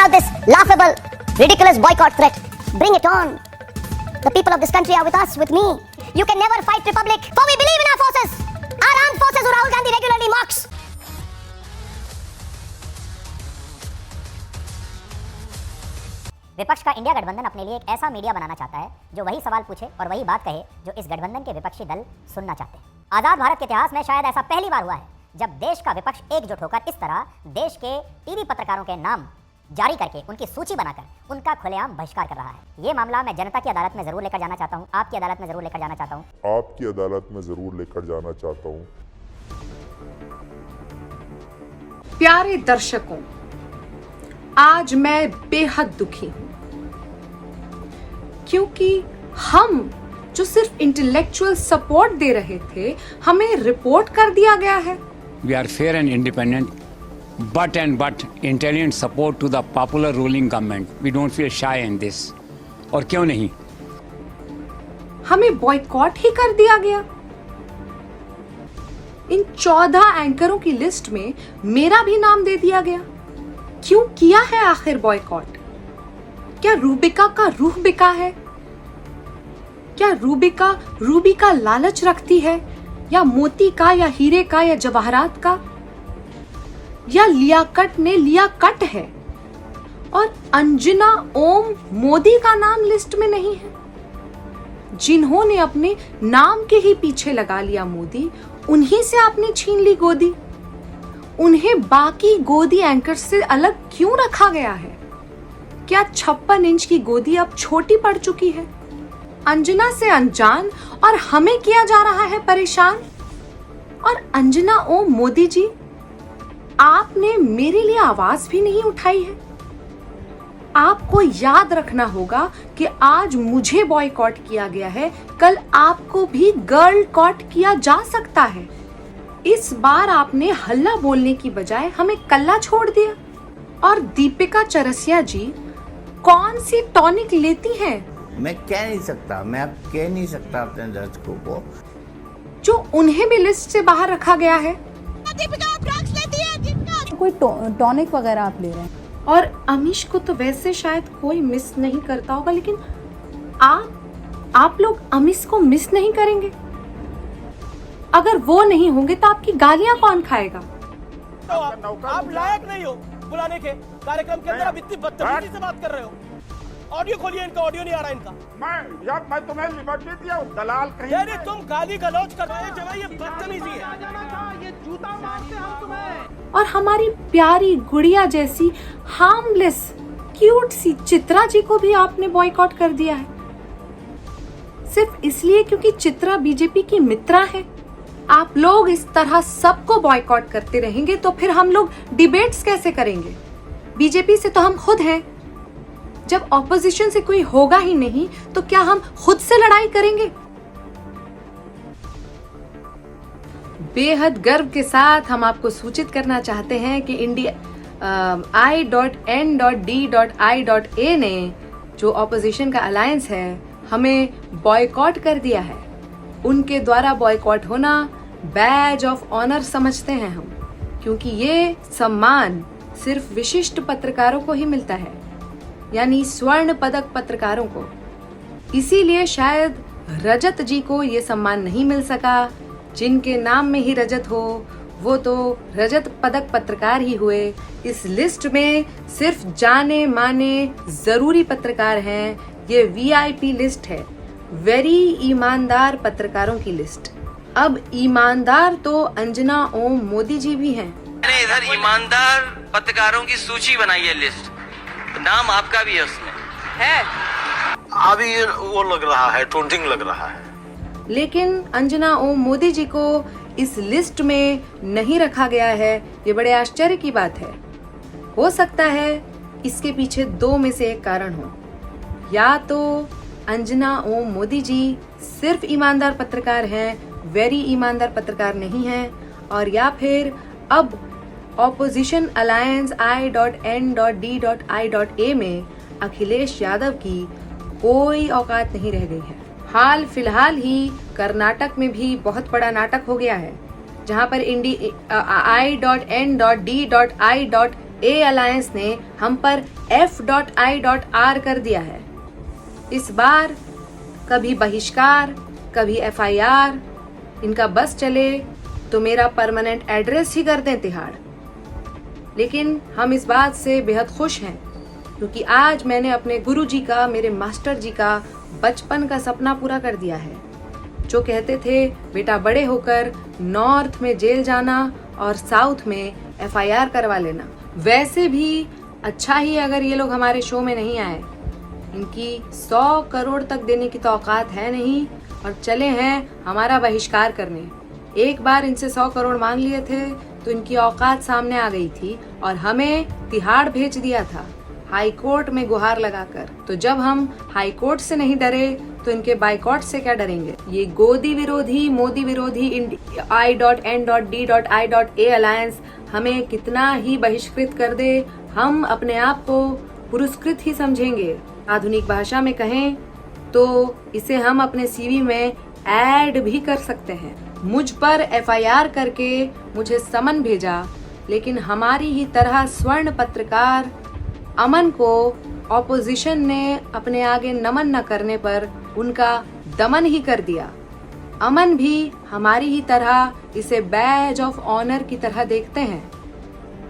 about this laughable, ridiculous boycott threat. Bring it on. The people of this country are with us, with me. You can never fight Republic, for we believe in our forces. Our armed forces who Rahul Gandhi regularly mocks. विपक्ष का India गठबंधन अपने लिए एक ऐसा media बनाना चाहता है जो वही सवाल पूछे और वही बात कहे जो इस गठबंधन के विपक्षी दल सुनना चाहते हैं। आजाद भारत के इतिहास में शायद ऐसा पहली बार हुआ है जब देश का विपक्ष एकजुट होकर इस तरह देश के टीवी पत्रकारों के नाम जारी करके उनकी सूची बनाकर उनका खुलेआम बहिष्कार कर रहा है। ये मामला मैं जनता की अदालत में जरूर लेकर जाना चाहता हूँ, आपकी अदालत में जरूर लेकर जाना चाहता हूँ, आपकी अदालत में जरूर लेकर जाना चाहता हूँ। प्यारे दर्शकों, आज मैं बेहद दुखी हूं क्योंकि हम जो सिर्फ इंटेलेक्चुअल सपोर्ट दे रहे थे, हमें रिपोर्ट कर दिया गया है। We are fair and independent, but intelligent support to the popular ruling government. We don't feel shy in this. और क्यों नहीं? हमें बॉयकॉट ही कर दिया गया। इन 14 एंकरों की लिस्ट में मेरा भी नाम दे दिया गया। क्यों किया है आखिर बॉयकॉट? क्या रूबिका का रूह बिका है? क्या रूबिका रूबी का लालच रखती है, या मोती का, या हीरे का, या जवाहरात का, या लियाकत ने लिया कट है और अंजना ओम मोदी का नाम लिस्ट में नहीं है? जिन्होंने अपने नाम के ही पीछे लगा लिया मोदी, उन्हीं से आपने छीन ली गोदी। उन्हें बाकी गोदी एंकर से अलग क्यों रखा गया है? क्या 56 इंच की गोदी अब छोटी पड़ चुकी है? अंजना से अनजान और हमें किया जा रहा है परेशान। और अंजना ओम मोदी जी, आपने मेरे लिए आवाज भी नहीं उठाई है। आपको याद रखना होगा कि आज मुझे बॉयकॉट किया गया है, कल आपको भी गर्ल कॉट किया जा सकता है। इस बार आपने हल्ला बोलने की बजाय हमें कल्ला छोड़ दिया। और दीपिका चरसिया जी कौन सी टॉनिक लेती हैं? मैं कह नहीं सकता, मैं अब कह नहीं सकता अपने दर्शकों को, जो उन्हें भी लिस्ट से बाहर रखा गया है। दीपिका ड्रग्स लेती है, दीपिका कोई टॉनिक वगैरह आप ले रहे हैं। और अमीश को तो वैसे शायद कोई मिस नहीं करता होगा, लेकिन आप लोग अमीश को मिस नहीं करेंगे? अगर वो नहीं होंगे तो आपकी गालियां कौन खाएगा? तो आप लायक नहीं हो बुलाने के कार्यक्रम के अंदर। आप इतनी बदतमीजी से बात कर रहे हो। ऑडियो खोलिए इनका, ऑडियो नहीं आ रहा इनका। मैं तुम्हें लिबर्टी दिया हूं, दलाल कहीं। नहीं, तुम गाली गलौज कर रहे हो, ये बदतमीजी है। ये जूता मारते हम तुम्हें। और हमारी प्यारी गुड़िया जैसी हार्मलेस क्यूट सी चित्रा जी को भी आपने बॉयकॉट कर दिया है, सिर्फ इसलिए क्योंकि चित्रा बीजेपी की मित्रा है। आप लोग इस तरह सबको बॉयकॉट करते रहेंगे तो फिर हम लोग डिबेट्स कैसे करेंगे? बीजेपी से तो हम खुद हैं। जब ऑपोजिशन से कोई होगा ही नहीं तो क्या हम खुद से लड़ाई करेंगे? बेहद गर्व के साथ हम आपको सूचित करना चाहते हैं कि इंडिया I.N.D.I.A ने जो ऑपोजिशन का अलायंस है, हमें बॉयकॉट कर दिया है। उनके द्वारा बॉयकॉट होना बैज ऑफ ऑनर समझते हैं हम, क्योंकि ये सम्मान सिर्फ विशिष्ट पत्रकारों को ही मिलता है, यानी स्वर्ण पदक पत्रकारों को। इसीलिए शायद रजत जी को ये सम्मान नहीं मिल सका। जिनके नाम में ही रजत हो वो तो रजत पदक पत्रकार ही हुए। इस लिस्ट में सिर्फ जाने माने जरूरी पत्रकार हैं। ये VIP लिस्ट है, वेरी ईमानदार पत्रकारों की लिस्ट। अब ईमानदार तो अंजना ओम मोदी जी भी हैं। मैंने इधर ईमानदार पत्रकारों की सूची बनाई है, लिस्ट, नाम आपका भी है उसमें है। अभी वो लग रहा है, टोंटिंग लग रहा है। लेकिन अंजना ओम मोदी जी को इस लिस्ट में नहीं रखा गया है, ये बड़े आश्चर्य की बात है। हो सकता है इसके पीछे 2 में से एक कारण हो। या तो अंजना ओम मोदी जी सिर्फ ईमानदार पत्रकार हैं, वेरी ईमानदार पत्रकार नहीं हैं, और या फिर अब ऑपोजिशन अलायंस I.N.D.I.A में अखिलेश यादव की कोई औकात नहीं रह गई है। हाल फिलहाल ही कर्नाटक में भी बहुत बड़ा नाटक हो गया है, जहां पर I.N.D.I.A ए अलायंस ने हम पर F.I.R कर दिया है। इस बार कभी बहिष्कार, कभी FIR, इनका बस चले तो मेरा परमानेंट एड्रेस ही कर दें तिहाड़। लेकिन हम इस बात से बेहद खुश हैं क्योंकि आज मैंने अपने गुरुजी का, मेरे मास्टर जी का बचपन का सपना पूरा कर दिया है, जो कहते थे बेटा बड़े होकर नॉर्थ में जेल जाना और साउथ में FIR करवा लेना। वैसे भी अच्छा ही अगर ये लोग हमारे शो में नहीं आए, इनकी 100 करोड़ तक देने की तो औकात है नहीं और चले हैं हमारा बहिष्कार करने। एक बार इनसे 100 करोड़ मांग लिए थे तो इनकी औकात सामने आ गई थी और हमें तिहाड़ भेज दिया था हाई कोर्ट में गुहार लगाकर। तो जब हम हाई कोर्ट से नहीं डरे तो इनके बाइकॉट से क्या डरेंगे। ये गोदी विरोधी, मोदी विरोधी I.N.D.I.A अलायंस हमें कितना ही बहिष्कृत कर दे, हम अपने आप को पुरस्कृत ही समझेंगे। आधुनिक भाषा में कहें तो इसे हम अपने CV में ऐड भी कर सकते हैं। मुझ पर FIR करके मुझे समन भेजा, लेकिन हमारी ही तरह स्वर्ण पत्रकार अमन को ऑपोजिशन ने अपने आगे नमन न करने पर उनका दमन ही कर दिया। अमन भी हमारी ही तरह इसे बैज ऑफ ऑनर की तरह देखते हैं।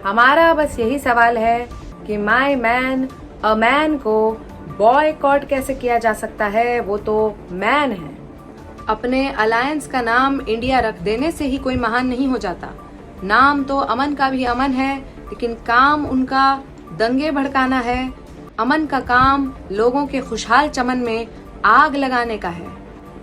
हमारा बस यही सवाल है कि माय मैन अ मैन को बॉयकॉट कैसे किया जा सकता है, वो तो मैन है। अपने अलायंस का नाम इंडिया रख देने से ही कोई महान नहीं हो जाता। नाम तो अमन का भी अमन है, लेकिन काम उनका दंगे भड़काना है। अमन का काम लोगों के खुशहाल चमन में आग लगाने का है।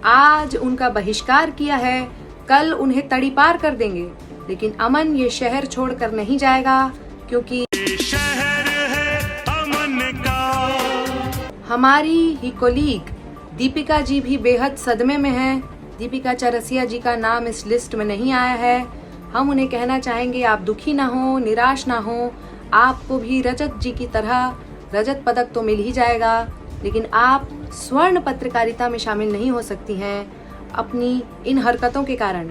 आज उनका बहिष्कार किया है, कल उन्हें तड़ीपार कर देंगे, लेकिन अमन ये शहर छोड़कर नहीं जाएगा क्योंकि शहर है अमन का। हमारी ही कोलीग दीपिका जी भी बेहद सदमे में हैं। दीपिका चरसिया जी का नाम इस लिस्ट में नहीं आया है। हम उन्हें कहना चाहेंगे आप दुखी ना हो, निराश ना हो, आपको भी रजत जी की तरह रजत पदक तो मिल ही जाएगा, लेकिन आप स्वर्ण पत्रकारिता में शामिल नहीं हो सकती हैं अपनी इन हरकतों के कारण।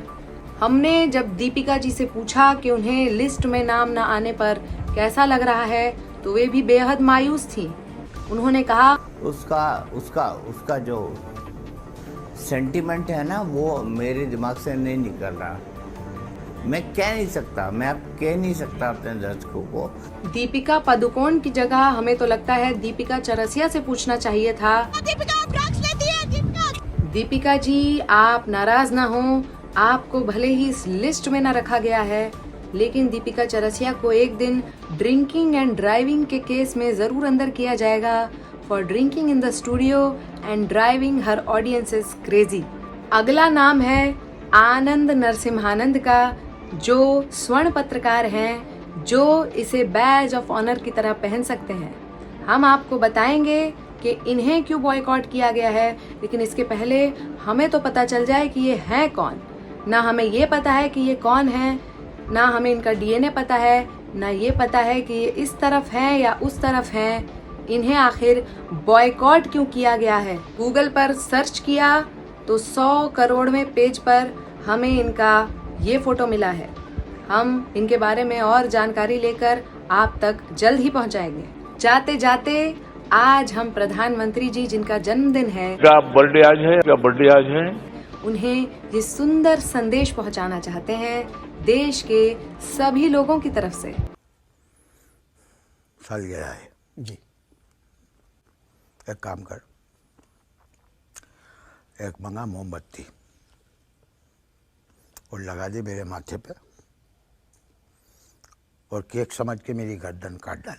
हमने जब दीपिका जी से पूछा कि उन्हें लिस्ट में नाम न आने पर कैसा लग रहा है तो वे भी बेहद मायूस थी। उन्होंने कहा उसका जो सेंटिमेंट है ना, वो मेरे दिमाग से नहीं निकल रहा। मैं कह नहीं सकता अपने दर्शकों को। दीपिका पादुकोण की जगह हमें तो लगता है दीपिका चरसिया से पूछना चाहिए था। दीपिका जी आप नाराज ना हो, आपको भले ही इस लिस्ट में न रखा गया है, लेकिन दीपिका चरसिया को एक दिन ड्रिंकिंग एंड ड्राइविंग के केस में जरूर अंदर किया जाएगा for drinking in the studio and driving her audiences crazy. अगला नाम है आनंद नरसिम्हानंद का, जो स्वर्ण पत्रकार हैं, जो इसे बैज ऑफ ऑनर की तरह पहन सकते हैं। हम आपको बताएंगे कि इन्हें क्यों बॉयकॉट किया गया है, लेकिन इसके पहले हमें तो पता चल जाए कि ये हैं कौन। ना हमें ये पता है कि ये कौन है, ना हमें इनका DNA पता है, ना ये पता है कि ये इस तरफ हैं या उस तरफ हैं। इन्हें आखिर बॉयकॉट क्यों किया गया है। गूगल पर सर्च किया तो 100 करोड़वें पेज पर हमें इनका ये फोटो मिला है। हम इनके बारे में और जानकारी लेकर आप तक जल्द ही पहुंचाएंगे। जाते जाते आज हम प्रधानमंत्री जी जिनका जन्मदिन है, बर्थडे आज है, उन्हें ये सुंदर संदेश पहुंचाना चाहते हैं देश के सभी लोगों की तरफ से। सालगिरह है जी, एक काम कर, एक मंगा मोमबत्ती और लगा दे मेरे माथे पे और केक समझ के मेरी गर्दन काट डाल।